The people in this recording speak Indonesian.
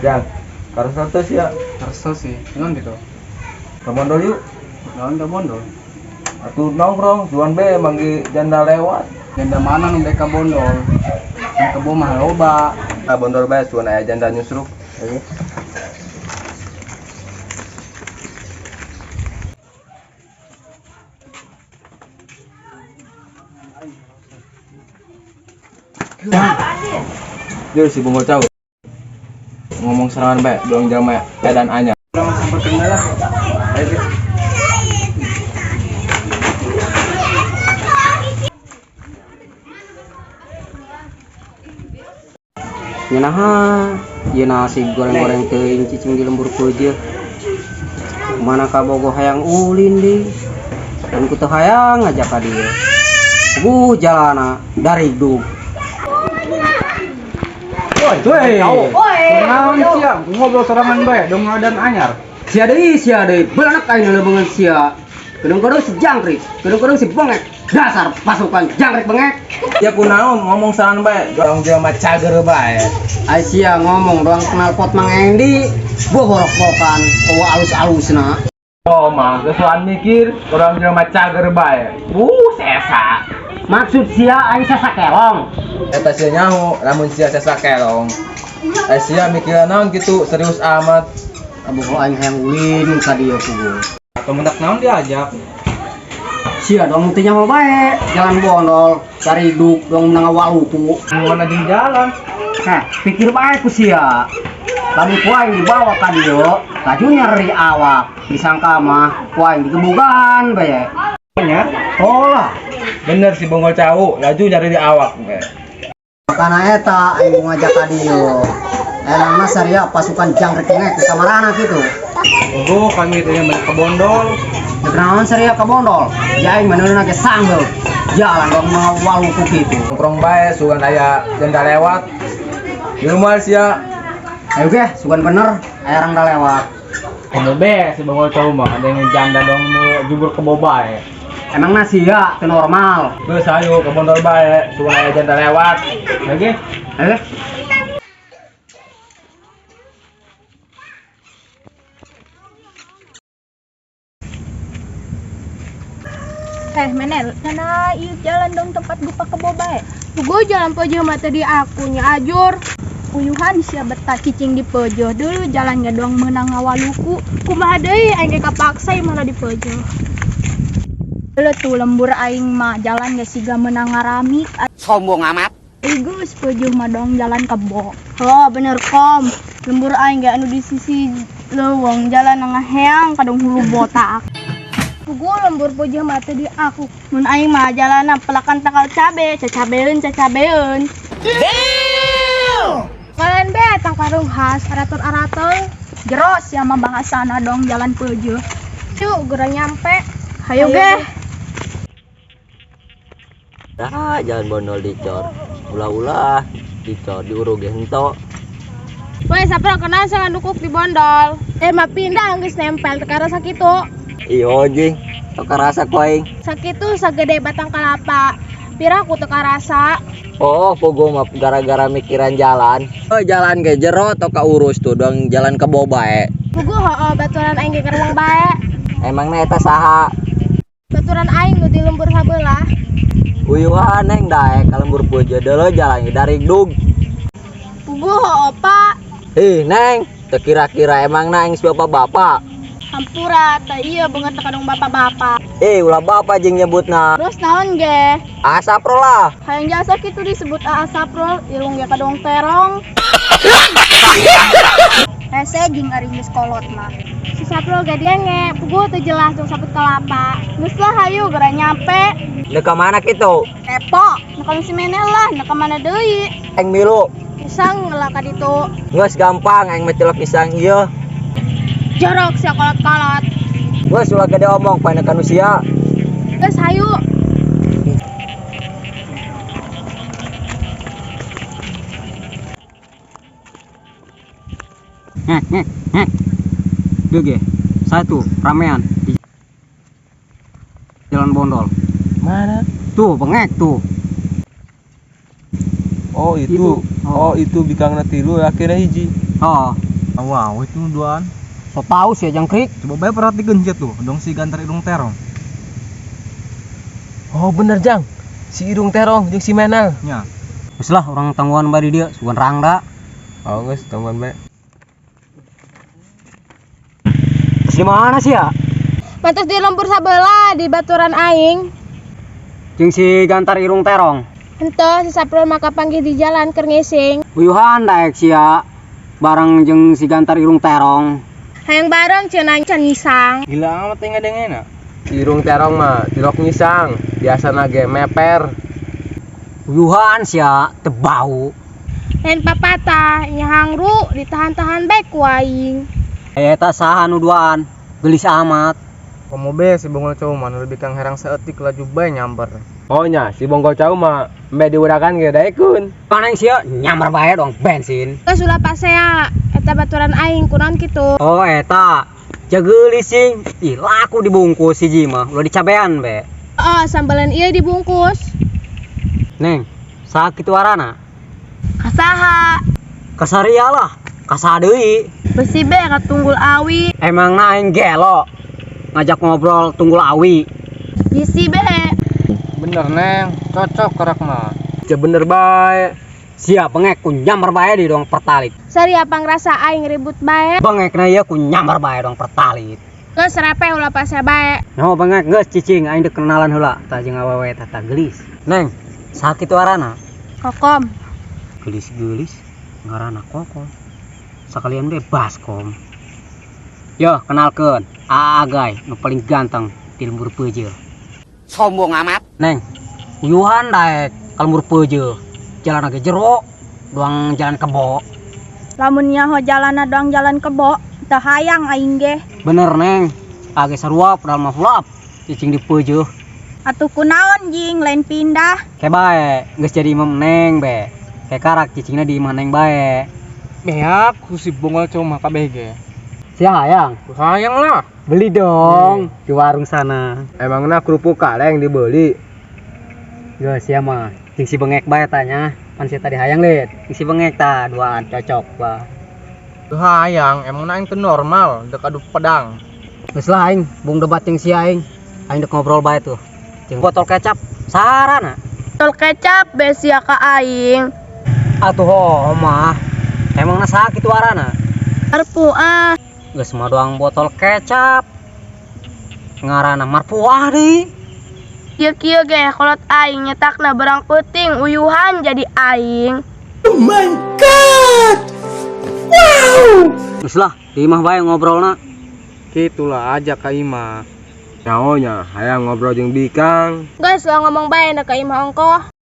Jang, karena satu sih ya. Terus sih, non gitu. Kemondol yuk. Non udah bondol. Atuh nongkrong, cuan be manggi janda lewat. Janda mana nu beka bondol? Yang kebo mah loba. Ah bondol be cuan aya janda nyusruk. Oke. Yo si Bungol Cau. Ngomong serangan be, doang jama dan anya. Udah sampai kenal lah. Ayo. Nyenaha, ieu nasi goreng-goreng teuing cicing di lembur peuje. Mana kabogo hayang ulin deui. Dan kutu hayang ngajak ka dieu. Jalana dari dug. Woi, naon sia ngobrol sorangan bae dong dan anyar. Sia deui, beuleuk aing leubeungeun sia. Kadang-kadang si jangkrik, kadang-kadang si bengek. Dasar pasukan jangkrik bengek. Ya kunaon ngomong serangan be, doang jama cager bae. Ai sia ngomong doang kenal pot Mang Endi, bohorok-bokan, eueuh alus-alusna. Oh mah, kesuan mikir, orang jama cager bae. Sesa. Maksud sia aing sasakelong. Eta sia nyaho, lamun sia sesa kelong. Sia mikiran naon gitu, serius amat. Abogo aing hayang ulin ka dieu puguh. Kemendak naon diajak. Sia dong teu nyaho bae, jalan bondol, cari duk dong menang waluku. Mana di jalan? Heh, pikir bae ku sia. Lamun ku aing dibawa ka dieu, laju nyeri awak. Disangka mah ku aing digebugan bae. Nya? Oh lah, Bener si Bongol Cau, laju nyari di awak. makana eta aing ngajak ka dieu. Elangna saria pasukan jangkrik ngek di kamarana kitu. Oh, kami itu yang ke bondol. Kenaon saria ka bondol. Ya aing manehna ge sanggeu. Jalan dong mau waluku kitu. Nongkrong bae, sugan aya janda lewat. Di rumah sia. Ayo ge, sugan bener, aya rangda lewat. Ini be si Bongol Cau mah ada yang janda dong jubur ke bobae. Emang nasi ya, teu normal. Terus ayo ke bondol bae, sugan aya janda lewat. Lagi? Ayo. Menel, karena ieu jalan dong tempat gupa ke bobae. Gue jalan peujuh mah tadi akunya ajur. Uyuhan sia betah cicing di peujuh dulu jalannya doang menang ngawaluku. Kumaha deui aing ge kapaksa malah di peujuh. Dulu tuh lembur aing mah jalan ge siga menang ngarami. Sombong amat. Gus peujuh mah dong jalan kebo. Oh bener kom. Lembur aing ge anu di sisi leuweung jalan ngaheang kadang hulu botak. Gue lembur peujuh mah teu di aku. Mun aing mah jalanna pelakan takal cabe, cacabeun. Kalian be tangkarung khas arator jeros ya mah bahasana dong jalan peujuh. Yuk gera nyampe. Hayo ge. Dah jalan bondol dicor. Ulah-ulah dicor diurug ge henteu. Woi sapra kenal sama dukuk di bondol. Mah pindah geus nempel teu karasa kitu. Iyo jing, tok karasa ku aing. Sakitu sagede batang kalapa. Pira aku teu karasa. Oh, pogo mah gara-gara mikiran jalan. Oh, jalan ge jero tok kaurus tuh doang jalan ke bobae. Puguh heuh baturan aing ge keur bae. Emangna eta saha? Baturan aing nu di lembur sabelah. Uyuhan neng daek ka lembur peujuh deuleu jalan ge dari dug. Puguh heuh Pak. Neng, teu kira-kira emangna aing bapak-bapak. Hampura teh ieu beungeut teh kadung bapak-bapak. Ulah bapak jeung nyebutna. Terus naon ge? Asapro lah. Hayang jasa kitu disebut asaprol, irung ge kadong terong. Hese jeung ari geus kolot mah. Si saprol ge denge, puguh teu jelas jeung sabut kelapa. Geus lah hayu gara nyampe. Neu ka mana kitu? Epo, nu ka si Menel lah, nu ka mana deui? Aing milu. Pisang lah ka ditu. Geus gampang aing mah celok pisang ieu. Jorok sia kolot-kolot. Geus ulah gede omong pae nekan usia. Geus hayu. Tuh ge, satu ramean di jalan bondol. Mana? Tuh bengek tuh. Oh itu. Itu. Oh itu bikangna tilu akhirnya hiji. Oh, Wow, itu duaan. So tahu sih jangkrik. Coba bae perhatikan aja tuh, dong si Gantar Irung Terong. Oh bener Jang, si Irung Terong jeung si Menel. Nya. Wis lah orang tangguhan bari dia sugan rangda. Oh geus tangguhan bae. Di mana sih ya? Mantas di lembur sabelah di baturan aing. Jeung si Gantar Irung Terong. Henteu si Saprul maka panggil di jalan keur ngising. Uyuhan daek sia. Bareng jeung si Gantar Irung Terong. Hayang bareng cenah can ngisang. Gila amat teh ngadengena. Si Irung Terong mah tilok ngisang, biasana ge meper. Uyuhan sia teu bau. Lain papatah nya hangru ditahan-tahan bae ku aing. Eta saha nu duaan? Gelis amat. Komo be si Bonggol Cau mah lebih kang herang saeutik laju bae nyamper. Oh nya, si Bonggol Cau mah embe diudakan ge daekun. Paneng sia nyamar bae dong bensin. Geus ulah pasea eta baturan aing kunaon kitu. Oh eta jagelis sing. Ih laku dibungkus hiji mah udah dicabean be. Oh, sambelan ieu dibungkus. Neng, saha kitu arana? Kasaha? Kasaria lah, kasaha deui. Besi be katunggul awi. Emang aing gelo ngajak ngobrol tunggul awi. Bisi be. Bener Neng, cocok kerak mah. Ja bener bae. Siap bengek ku nyamar bae di dong pertalit. Sari apa ngerasa aing ribut bae. Bengekna ieu ku nyamar bae dong pertalit. Geus repe ulah pasea bae. Nyaho bengek geus cicing aing teu kenalan heula tah jeung awewe tata gelis. Neng, saha kitu arana? Kokom. Gelis-gelis ngaranna Kokom. Sakalian be Baskom. Yo, kenalkeun, Agay nu paling ganteng di lembur peujeuh. Sombong amat. Neng, uyuhan daek ka lembur peujeuh. Jalan ge jero, doang jalan kebo. Lamun nyaho jalanna doang jalan kebo, teu hayang aing ge. Bener Neng, age sarua padahal mah fulap cicing di peujeuh. Atuh kunaon jing lain pindah. Ke bae, geus jadi imam Neng be. Ke karak cicingna di imam Neng bae. Beak ku si Bonggol Cau mah kabeh ge. Sia hayang, Hayang lah. beli dong di warung sana. Emangna kerupuk kaleng dibeli. Yo sia mah, jeung si bengek bae tanya. Pan si tadi hayang lid, jeung si bengek ta duaan cocok lah. Hayang, emangna aing teu normal, dek adu pedang. Geus lah aing, bung debat jeung si aing. Aing dek ngobrol bae tuh. Jeung botol kecap sarana. Tol kecap besia ka aing. Atuh ho mah. Emangna saha kitu arana? Marpuah. Geus mah doang botol kecap. Ngaranna marpuah deui. Kieu-kieu ge kolot aing nyetakna barang penting uyuhan jadi aing. Geus lah, di imah bae ngobrolna. Kitulah aja ka imah. Nyaonya hayang ngobrol jeung Bikang. Geus lah ngomong bae na ka imah ongkoh.